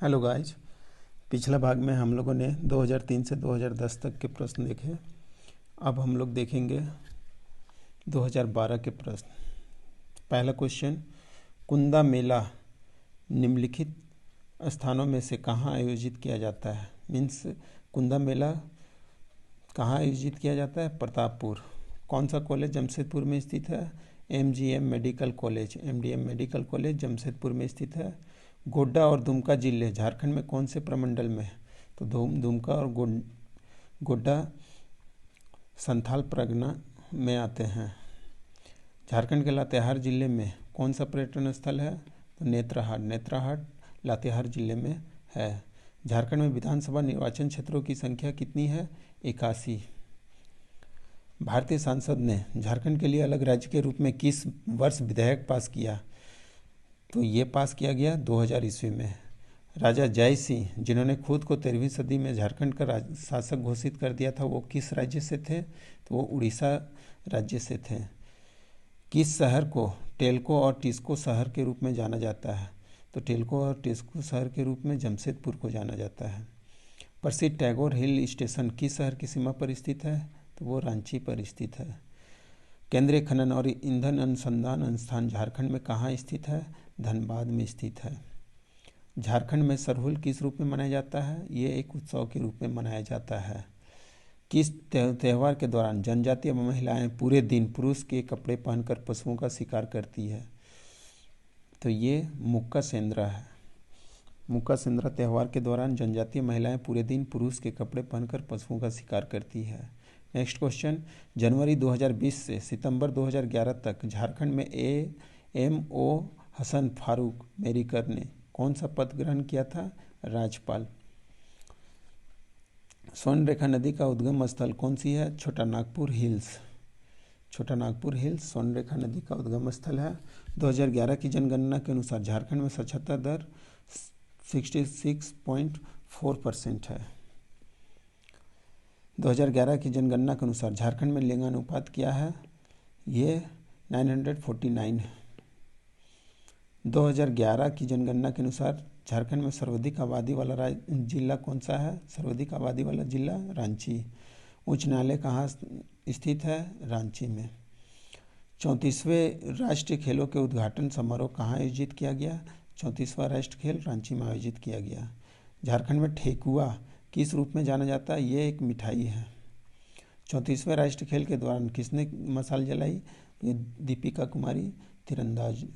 Hello guys. पिछला भाग में हम लोगों ने 2003 से 2010 तक के प्रश्न देखे। अब हम लोग देखेंगे 2012 के प्रश्न। पहला क्वेश्चन, कुंदा मेला निम्नलिखित स्थानों में से कहाँ आयोजित किया जाता है। मीन्स कुंदा मेला कहाँ आयोजित किया जाता है? प्रतापपुर। कौन सा कॉलेज जमशेदपुर में स्थित है? MGM medical college, MDM medical college Jamshedpur में स्थित है। गोड्डा और दुमका जिले झारखंड में कौन से प्रमंडल में है? तो दुमका और गोड्डा संथाल परगना में आते हैं। झारखंड के लातेहार जिले में कौन सा पर्यटन स्थल है? तो नेत्रहाट, नेत्रहाट लातेहार जिले में है। झारखंड में विधानसभा निर्वाचन क्षेत्रों की संख्या कितनी है? 81। भारतीय संसद ने झारखंड के लिए अलग राज्य के रूप में किस वर्ष विधेयक पास किया? तो ये पास किया गया 2000 ईस्वी में। राजा जय सिंह, जिन्होंने खुद को 13वीं सदी में झारखंड का शासक घोषित कर दिया था, वो किस राज्य से थे? तो वो उड़ीसा राज्य से थे। किस शहर को टेल्को और टिस्को शहर के रूप में जाना जाता है? तो टेल्को और टिस्को शहर के रूप में जमशेदपुर को जाना जाता है। प्रसिद्ध टैगोर हिल स्टेशन किस शहर की सीमा पर स्थित है? तो वो रांची पर स्थित है। केंद्रीय खनन और ईंधन अनुसंधान संस्थान झारखंड में कहाँ स्थित है? धनबाद में स्थित है। झारखंड में सरहुल किस रूप में मनाया जाता है? ये एक उत्सव के रूप में मनाया जाता है। किस त्यौहार के दौरान जनजातीय महिलाएं पूरे दिन पुरुष के कपड़े पहनकर पशुओं का शिकार करती है? तो ये मुक्का सेंद्रा है। मुक्का सेंद्रा त्यौहार के दौरान जनजातीय महिलाएं पूरे दिन पुरुष के कपड़े पहनकर पशुओं का शिकार करती है। नेक्स्ट क्वेश्चन, जनवरी 2020 से सितंबर 2011 तक झारखंड में एम.ओ. हसन फारूक मेरिकर ने कौन सा पद ग्रहण किया था? राज्यपाल। स्वर्ण रेखा नदी का उद्गम स्थल कौन सी है? छोटा नागपुर हिल्स। छोटा नागपुर हिल्स स्वर्ण रेखा नदी का उद्गम स्थल है। 2011 की जनगणना के अनुसार झारखंड में साक्षरता दर 66.4% है। 2011 की जनगणना के अनुसार झारखंड में लिंगानुपात क्या है? ये 949 है। 2011 की जनगणना के अनुसार झारखंड में सर्वाधिक आबादी वाला जिला कौन सा है? सर्वाधिक आबादी वाला जिला रांची। उच्च न्यायालय कहाँ स्थित है? रांची में। 34वें राष्ट्रीय खेलों के उद्घाटन समारोह कहाँ आयोजित किया गया? 34वां राष्ट्रीय खेल रांची में आयोजित किया गया। झारखंड में ठेकुआ किस रूप में जाना जाता है? ये एक मिठाई है। 34वें राष्ट्रीय खेल के दौरान किसने मशाल जलाई? ये दीपिका कुमारी तीरंदाज।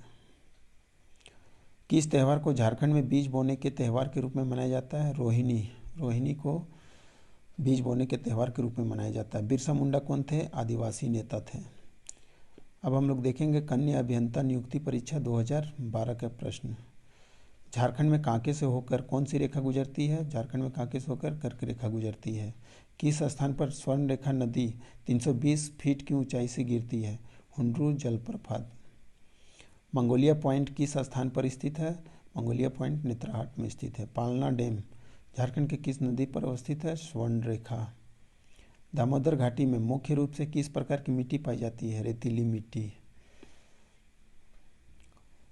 किस त्यौहार को झारखंड में बीज बोने के त्यौहार के रूप में मनाया जाता है? रोहिणी। रोहिणी को बीज बोने के त्यौहार के रूप में मनाया जाता है। बिरसा मुंडा कौन थे? आदिवासी नेता थे। अब हम लोग देखेंगे कन्या अभियंता नियुक्ति परीक्षा 2012 का प्रश्न। झारखंड में कांके से होकर कौन सी रेखा गुजरती है? झारखंड में कांके से होकर कर्क रेखा गुजरती है। किस स्थान पर स्वर्ण रेखा नदी 320 फीट की ऊंचाई से गिरती है? हुंड्रू जलप्रपात। मंगोलिया पॉइंट किस स्थान पर स्थित है? मंगोलिया पॉइंट नेत्रहाट में स्थित है। पालना डैम झारखंड के किस नदी पर अवस्थित है? स्वर्ण रेखा। दामोदर घाटी में मुख्य रूप से किस प्रकार की मिट्टी पाई जाती है? रेतीली मिट्टी।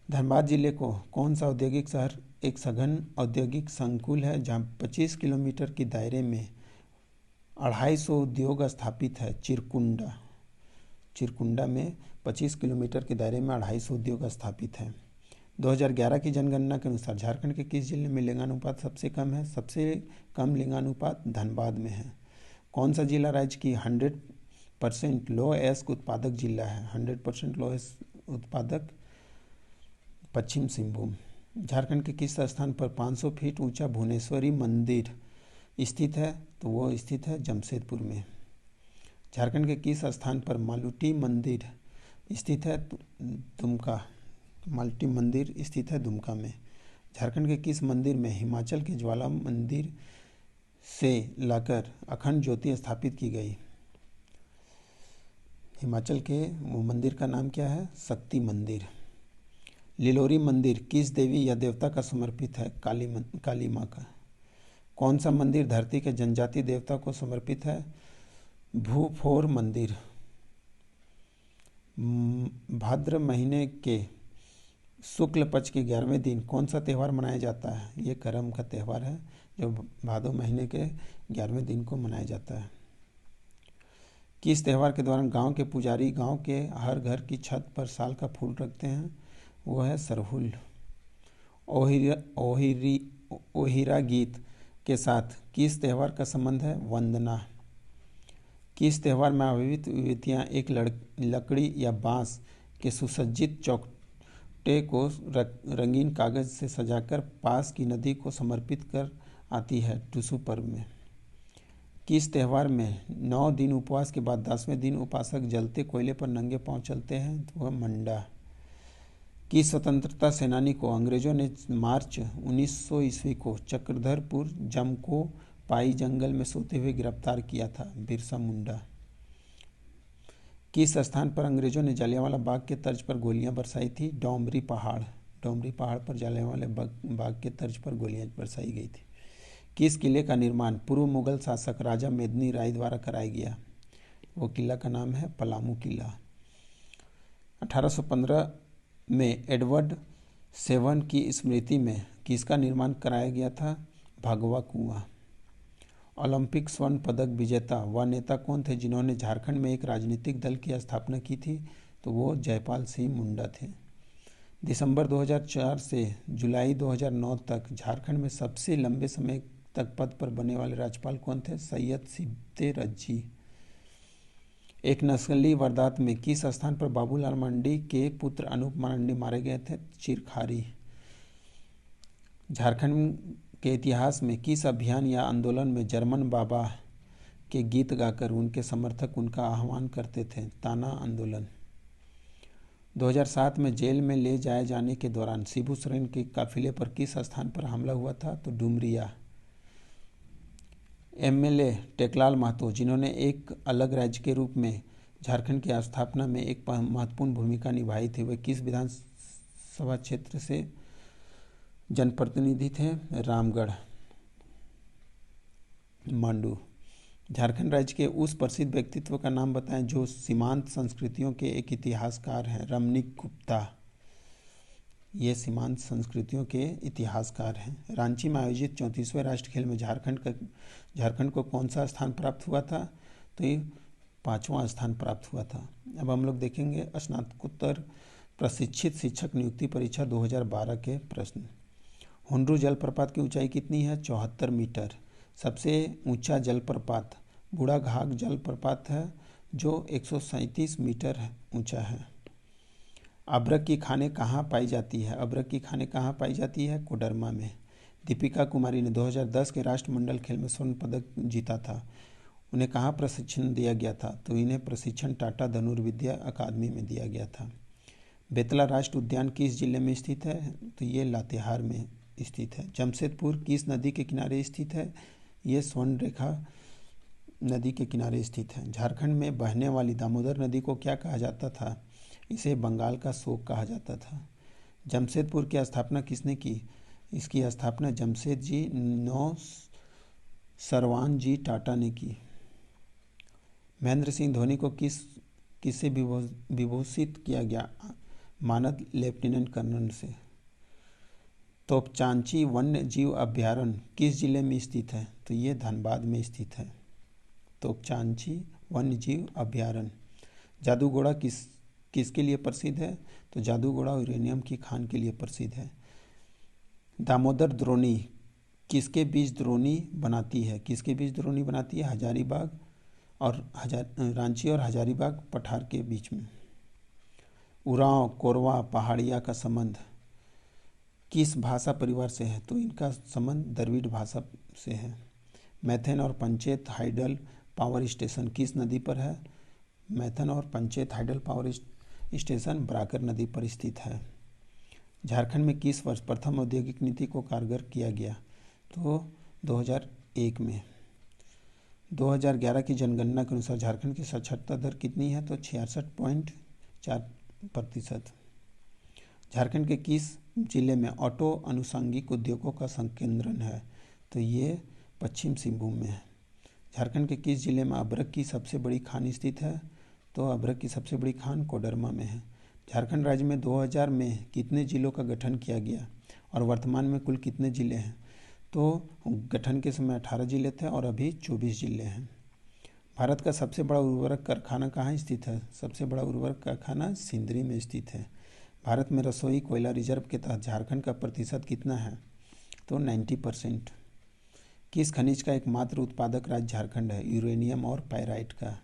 धनबाद जिले को कौन सा औद्योगिक शहर एक सघन औद्योगिक संकुल है जहां 25 किलोमीटर के दायरे में 250 उद्योग स्थापित है? चिरकुंडा। चिरकुंडा में 25 किलोमीटर के दायरे में 250 उद्योग स्थापित हैं। 2011 की जनगणना के अनुसार झारखंड के किस जिले में लिंगानुपात सबसे कम है? सबसे कम लिंगानुपात धनबाद में है। कौन सा जिला राज्य की 100% लोएस्ट उत्पादक जिला है? 100% लोएस्ट उत्पादक पश्चिम सिंहभूम। झारखंड के किस स्थान पर 500 फीट ऊंचा भुवनेश्वरी मंदिर स्थित है? तो वो स्थित है जमशेदपुर में। झारखंड के किस स्थान पर मालूटी मंदिर स्थित है? दुमका। मालूटी मंदिर स्थित है दुमका में। झारखंड के किस मंदिर में हिमाचल के ज्वाला मंदिर से लाकर अखंड ज्योति स्थापित की गई? हिमाचल के वो मंदिर का नाम क्या है? शक्ति मंदिर। लिलोरी मंदिर किस देवी या देवता का समर्पित है? काली माँ का। कौन सा मंदिर धरती के जनजातीय देवता को समर्पित है? भूफोर मंदिर। भाद्र महीने के शुक्ल पक्ष के 11वें दिन कौन सा त्यौहार मनाया जाता है? ये करम का त्यौहार है जो भादो महीने के 11वें दिन को मनाया जाता है। किस त्यौहार के दौरान गांव के पुजारी गांव के हर घर की छत पर साल का फूल रखते हैं? वो है सरहुल। ओहिरा गीत के साथ किस त्यौहार का संबंध है? वंदना। किस त्यौहार में आविर्भूत युवतियाँ एक लकड़ी या बांस के सुसज्जित चौखटे को रंगीन कागज से सजाकर पास की नदी को समर्पित कर आती है? टुसु पर्व में। किस त्यौहार में 9 दिन उपवास के बाद 10वें दिन उपासक जलते कोयले पर नंगे पांव चलते हैं? तो वह मंडा। किस स्वतंत्रता सेनानी को अंग्रेजों ने मार्च 1900 ईस्वी को चक्रधरपुर जमको पाई जंगल में सोते हुए गिरफ्तार किया था? बिरसा मुंडा। किस स्थान पर अंग्रेजों ने जलियांवाला बाग के तर्ज पर गोलियां बरसाई थी? डोमरी पहाड़। डोमरी पहाड़ पर जलियांवाला बाग के तर्ज पर गोलियां बरसाई गई थी। किस किले का निर्माण पूर्व मुगल शासक राजा मेदिनी राय द्वारा कराया गया? वो किला का नाम है पलामू किला। 1815 में एडवर्ड सेवन की स्मृति में किसका निर्माण कराया गया था? भगवा कुआं। ओलंपिक स्वर्ण पदक विजेता व नेता कौन थे जिन्होंने झारखंड में एक राजनीतिक दल की स्थापना की थी? तो वो जयपाल सिंह मुंडा थे। दिसंबर 2004 से जुलाई 2009 तक झारखंड में सबसे लंबे समय तक पद पर बने वाले राज्यपाल कौन थे? सैयद सिब्ते रज्जी। एक नक्सली वारदात में किस स्थान पर बाबूलाल मरांडी के पुत्र अनूप मरांडी मारे गए थे? चिरखारी। झारखंड के इतिहास में किस अभियान या आंदोलन में जर्मन बाबा के गीत गाकर उनके समर्थक उनका आह्वान करते थे? ताना आंदोलन। 2007 में जेल में ले जाए जाने के दौरान शिबू सोरेन के काफिले पर किस स्थान पर हमला हुआ था? तो डुमरिया। एमएलए टेकलाल महतो जिन्होंने एक अलग राज्य के रूप में झारखंड की स्थापना में एक महत्वपूर्ण भूमिका निभाई थी, वे किस विधानसभा क्षेत्र से जनप्रतिनिधि थे? रामगढ़ मांडू। झारखंड राज्य के उस प्रसिद्ध व्यक्तित्व का नाम बताएं जो सीमांत संस्कृतियों के एक इतिहासकार हैं? रमणीक गुप्ता। ये सीमांत संस्कृतियों के इतिहासकार हैं। रांची में आयोजित 34वें राष्ट्रीय खेल में झारखंड को कौन सा स्थान प्राप्त हुआ था? तो ये 5वां स्थान प्राप्त हुआ था। अब हम लोग देखेंगे स्नातकोत्तर प्रशिक्षित शिक्षक नियुक्ति परीक्षा 2012 के प्रश्न। हुंड्रू जलप्रपात की ऊंचाई कितनी है? 74 मीटर। सबसे ऊंचा जलप्रपात बूढ़ा घाघ जलप्रपात है जो 137 मीटर ऊंचा है। अभ्रक की खाने कहाँ पाई जाती है? अभ्रक की खाने कहाँ पाई जाती है? कोडरमा में। दीपिका कुमारी ने 2010 के राष्ट्रमंडल खेल में स्वर्ण पदक जीता था, उन्हें कहाँ प्रशिक्षण दिया गया था? तो इन्हें प्रशिक्षण टाटा धनुर्विद्या अकादमी में दिया गया था। बेतला राष्ट्रीय उद्यान किस जिले में स्थित है? तो ये लातेहार में स्थित है। जमशेदपुर किस नदी के किनारे स्थित है? ये स्वर्ण रेखा नदी के किनारे स्थित है। झारखंड में बहने वाली दामोदर नदी को क्या कहा जाता था? इसे बंगाल का शोक कहा जाता था। जमशेदपुर की स्थापना किसने की? इसकी स्थापना जमशेद जी सरवान जी टाटा ने की। महेंद्र सिंह धोनी को किससे विभूषित किया गया? मानद लेफ्टिनेंट कर्नल से। तोपचांची वन्य जीव अभ्यारण्य किस जिले में स्थित है? तो ये धनबाद में स्थित है। तोपचांची वन्य जीव अभ्यारण्य। जादूगोड़ा किसके लिए प्रसिद्ध है? तो जादूगोड़ा यूरेनियम की खान के लिए प्रसिद्ध है। दामोदर द्रोणी किसके बीच द्रोणी बनाती है? किसके बीच द्रोणी बनाती है? हजारीबाग और रांची और हजारीबाग पठार के बीच में। उरांव कोरवा पहाड़िया का संबंध किस भाषा परिवार से है? तो इनका संबंध द्रविड़ भाषा से है। मैथन और पंचेत हाइडल पावर स्टेशन किस नदी पर है? मैथन और Panchet hydel power station Barakar नदी पर स्थित है। झारखंड में किस वर्ष प्रथम औद्योगिक नीति को कारगर किया गया? तो 2001 में। 2011 की जनगणना के अनुसार झारखंड की साक्षरता दर कितनी है? तो 66.4%। झारखंड के किस जिले में ऑटो अनुषंगिक उद्योगों का संकेंद्रण है? तो ये पश्चिम सिंहभूम में है। झारखंड के किस जिले में अभ्रक की सबसे बड़ी खान स्थित है? तो अभ्रक की सबसे बड़ी खान कोडरमा में है। झारखंड राज्य में 2000 में कितने जिलों का गठन किया गया और वर्तमान में कुल कितने जिले हैं? तो गठन के समय 18 जिले थे और अभी 24 जिले हैं। भारत का सबसे बड़ा उर्वरक कारखाना कहाँ स्थित है? सबसे बड़ा उर्वरक कारखाना सिंदरी में स्थित है। भारत में रसोई कोयला रिजर्व के तहत झारखंड का प्रतिशत कितना है? तो 90%। किस खनिज का एकमात्र उत्पादक राज्य झारखंड है? यूरेनियम और पाइराइट का।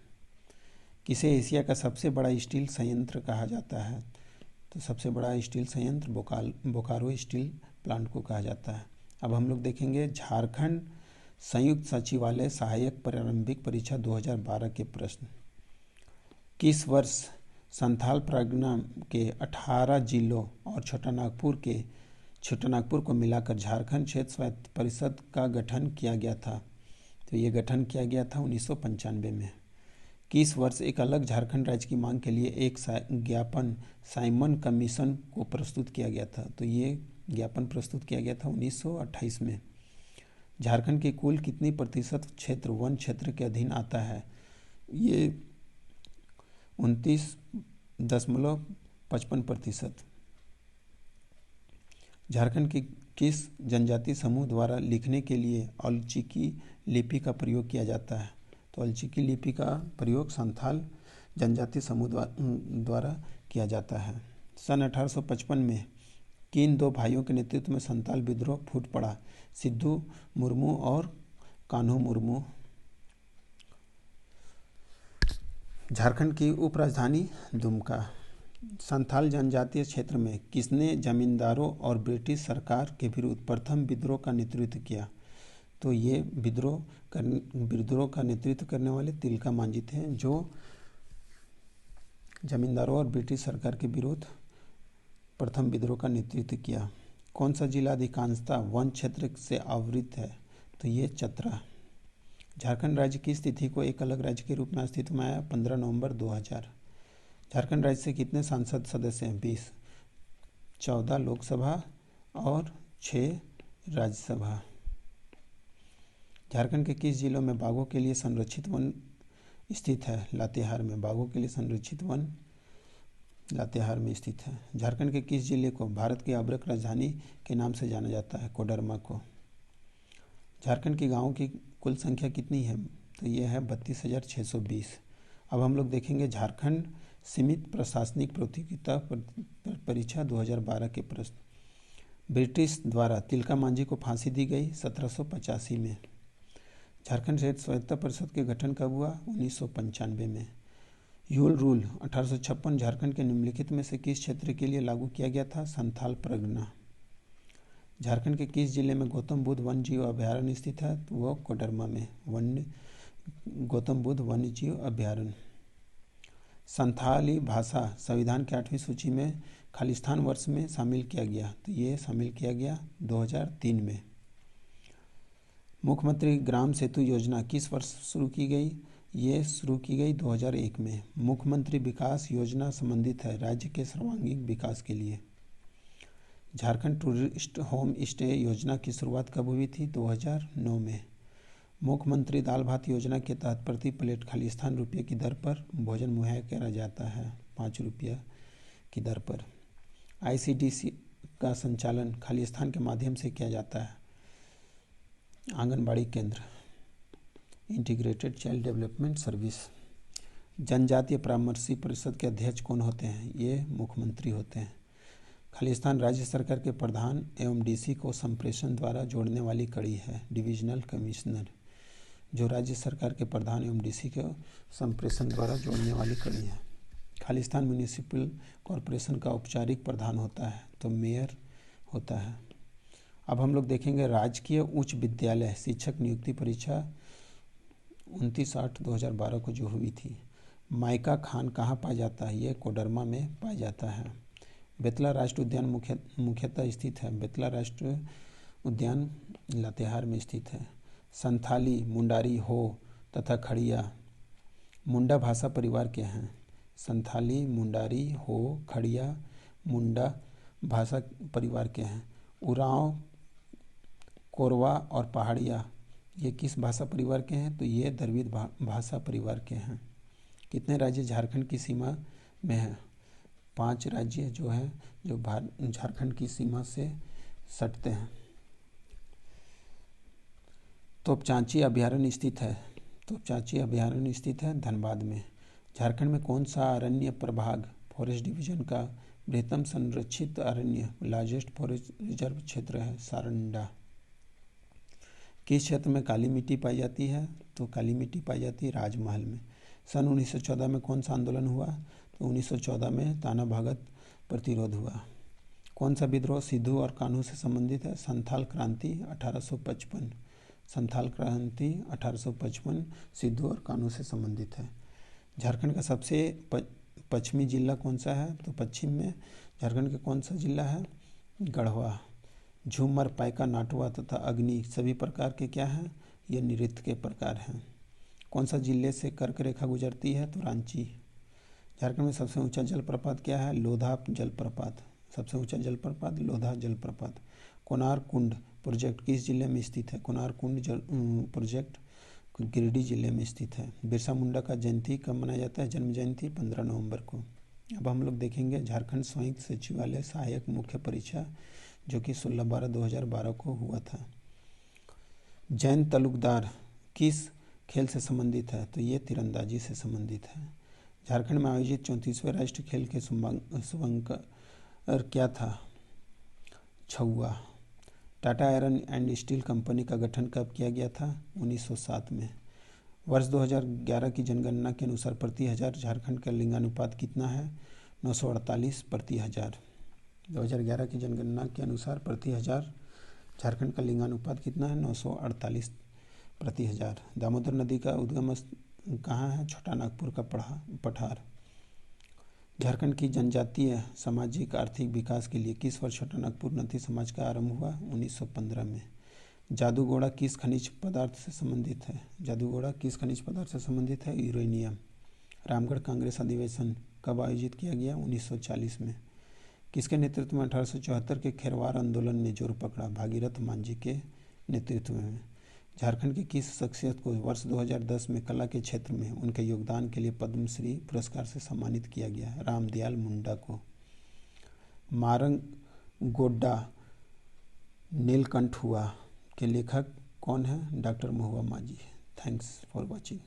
किसे एशिया का सबसे बड़ा स्टील संयंत्र कहा जाता है? तो सबसे बड़ा स्टील संयंत्र बोकारो स्टील प्लांट को कहा जाता है। अब हम लोग देखेंगे झारखंड संयुक्त सचिवालय सहायक प्रारंभिक परीक्षा 2012 के प्रश्न। किस वर्ष संथाल परगना के 18 जिलों और छोटा नागपुर को मिलाकर झारखंड क्षेत्र स्वायत्त परिषद का गठन किया गया था? तो ये गठन किया गया था 1995 में। किस वर्ष एक अलग झारखंड राज्य की मांग के लिए एक ज्ञापन साइमन कमीशन को प्रस्तुत किया गया था? तो ये ज्ञापन प्रस्तुत किया गया था 1928 में। झारखंड की कुल कितनी प्रतिशत क्षेत्र वन क्षेत्र के अधीन आता है? ये 29.55%। झारखंड की किस जनजाति समूह द्वारा लिखने के लिए औलचिकी लिपि का प्रयोग किया जाता है? तो औलचिकी लिपि का प्रयोग संथाल जनजाति समूह द्वारा किया जाता है। सन 1855 में किन दो भाइयों के नेतृत्व में संथाल विद्रोह फूट पड़ा? सिद्धू मुर्मू और कान्हू मुर्मू। झारखंड की उपराजधानी दुमका। संथाल जनजातीय क्षेत्र में किसने जमींदारों और ब्रिटिश सरकार के विरुद्ध प्रथम विद्रोह का नेतृत्व किया? तो ये विद्रोह का नेतृत्व करने वाले तिलका मांझी थे, जो जमींदारों और ब्रिटिश सरकार के विरुद्ध प्रथम विद्रोह का नेतृत्व किया। कौन सा जिला अधिकांशतः वन क्षेत्र से आवृत है? तो ये चतरा। झारखंड राज्य की स्थिति को एक अलग राज्य के रूप में अस्तित्व में आया 15 नवंबर 2000। झारखंड राज्य से कितने सांसद सदस्य हैं? 20। 14 लोकसभा और 6 राज्यसभा। झारखंड के किस जिलों में बाघों के लिए संरक्षित वन स्थित है? लातेहार में। बाघों के लिए संरक्षित वन लातेहार में स्थित है। झारखंड के किस जिले को भारत की अब्रक राजधानी के नाम से जाना जाता है? कोडरमा को। झारखंड के गांवों की कुल संख्या कितनी है? तो ये है 32,620। अब हम लोग देखेंगे झारखंड सीमित प्रशासनिक प्रतियोगिता परीक्षा 2012 के प्रश्न। ब्रिटिश द्वारा तिलका मांझी को फांसी दी गई 1785 में। झारखंड क्षेत्र स्वायत्तता परिषद के गठन कब हुआ? 1995 में। यूल रूल 1856 झारखंड के निम्नलिखित में से किस क्षेत्र के लिए लागू किया गया था? संथाल परगना। झारखंड के किस जिले में गौतम बुद्ध वन्य जीव अभयारण्य स्थित है? तो वह कोडरमा में गौतम बुद्ध वन्य जीव अभयारण्य। संथाली भाषा संविधान की 8वीं सूची में खालिस्तान वर्ष में शामिल किया गया? तो ये शामिल किया गया 2003 में। मुख्यमंत्री ग्राम सेतु योजना किस वर्ष शुरू की गई? ये शुरू की गई 2001 में। मुख्यमंत्री विकास योजना संबंधित है राज्य के सर्वांगीण विकास के लिए। झारखंड टूरिस्ट होम स्टे योजना की शुरुआत कब हुई थी? 2009 में। मुख्यमंत्री दाल भात योजना के तहत प्रति प्लेट खालिस्तान रुपये की दर पर भोजन मुहैया किया जाता है, 5 रुपया की दर पर। ICDC का संचालन खालिस्तान के माध्यम से किया जाता है। आंगनबाड़ी केंद्र, इंटीग्रेटेड चाइल्ड डेवलपमेंट सर्विस। जनजातीय परामर्शी परिषद के अध्यक्ष कौन होते हैं? ये मुख्यमंत्री होते हैं। खालिस्तान राज्य सरकार के प्रधान एवं DC को संप्रेषण द्वारा जोड़ने वाली कड़ी है डिविजनल कमिश्नर, जो राज्य सरकार के प्रधान एवं DC को संप्रेषण द्वारा जोड़ने वाली कड़ी है। खालिस्तान म्यूनिसिपल कॉरपोरेशन का औपचारिक प्रधान होता है, तो मेयर होता है। अब हम लोग देखेंगे राजकीय उच्च विद्यालय शिक्षक नियुक्ति परीक्षा 29/8/2012 को जो हुई थी। माइका खान कहाँ पाया जाता है? ये कोडरमा में पाया जाता है। बेतला राष्ट्रीय उद्यान मुख्यतः स्थित है? बेतला राष्ट्रीय उद्यान लातेहार में स्थित है। संथाली, मुंडारी, हो तथा खड़िया मुंडा भाषा परिवार के हैं? संथाली, मुंडारी, हो, खड़िया मुंडा भाषा परिवार के हैं। उरांव, कोरवा और पहाड़िया ये किस भाषा परिवार के हैं? तो ये द्रविड़ भाषा परिवार के हैं। कितने राज्य झारखंड की सीमा में हैं? 5 राज्य जो हैं जो झारखंड की सीमा से सटते हैं। तोपचांची अभयारण्य स्थित है, तोपचांची अभयारण्य स्थित है धनबाद में। झारखंड में कौन सा अरण्य प्रभाग फॉरेस्ट डिवीजन का बृहत्तम संरक्षित अरण्य लार्जेस्ट फॉरेस्ट रिजर्व क्षेत्र है? सारंडा। किस क्षेत्र में काली मिट्टी पाई जाती है? तो काली मिट्टी पाई जाती है राजमहल में। सन 1914 में कौन सा आंदोलन हुआ? तो 1914 में ताना भगत प्रतिरोध हुआ। कौन सा विद्रोह सिद्धू और कान्हू से संबंधित है? संथाल क्रांति 1855। संथाल क्रांति 1855 सिद्धू और कान्हू से संबंधित है। झारखंड का सबसे पश्चिमी जिला कौन सा है? तो पश्चिम में झारखंड का कौन सा जिला है? गढ़वा। झूमर, पाइका, नाटुआ तथा अग्नि सभी प्रकार के क्या हैं? ये नृत्य के प्रकार हैं। कौन सा जिले से कर्क रेखा गुजरती है? तो रांची। झारखंड में सबसे ऊंचा जलप्रपात क्या है? लोधा जलप्रपात। सबसे ऊंचा जलप्रपात लोधा जलप्रपात। कोणार्क कुंड प्रोजेक्ट किस जिले में स्थित है? कोणार्क कुंड प्रोजेक्ट गिरिडीह जिले में स्थित है। बिरसा मुंडा का जयंती कब मनाया जाता है? जन्म जयंती 15 नवंबर को। अब हम लोग देखेंगे झारखंड संयुक्त सचिवालय सहायक मुख्य परीक्षा जो कि 16/12/2012 को हुआ था। जैन तलुकदार किस खेल से संबंधित है? तो ये तीरंदाजी से संबंधित है। झारखंड में आयोजित 34वें राष्ट्रीय खेल के शुभांकर क्या था? छुआ। Tata iron and steel company का गठन कब किया गया था? 1907 में। वर्ष 2011 की जनगणना के अनुसार प्रति हजार झारखंड का लिंगानुपात कितना है? 948 प्रति हजार। 2011 की जनगणना के अनुसार प्रति हजार झारखंड का लिंगानुपात कितना है? 948 प्रति हजार। दामोदर नदी का उद्गम कहाँ है? छोटा नागपुर का पठार। झारखंड की जनजातीय सामाजिक आर्थिक विकास के लिए किस वर्ष छोटा नागपुर नदी समाज का आरंभ हुआ? 1915 में। जादूगोड़ा किस खनिज पदार्थ से संबंधित है? जादूगोड़ा किस खनिज पदार्थ से संबंधित है? यूरेनियम। रामगढ़ कांग्रेस अधिवेशन कब आयोजित किया गया? 1940 में। किसके नेतृत्व में 1874 के खेरवार आंदोलन ने जोर पकड़ा? भागीरथ मांझी के नेतृत्व में। झारखंड की किस शख्सियत को वर्ष 2010 में कला के क्षेत्र में उनके योगदान के लिए पद्मश्री पुरस्कार से सम्मानित किया गया? रामदयाल मुंडा को। मारंग गोड्डा नीलकंठ हुआ के लेखक कौन है? डॉक्टर महुआ माझी। Thanks for watching.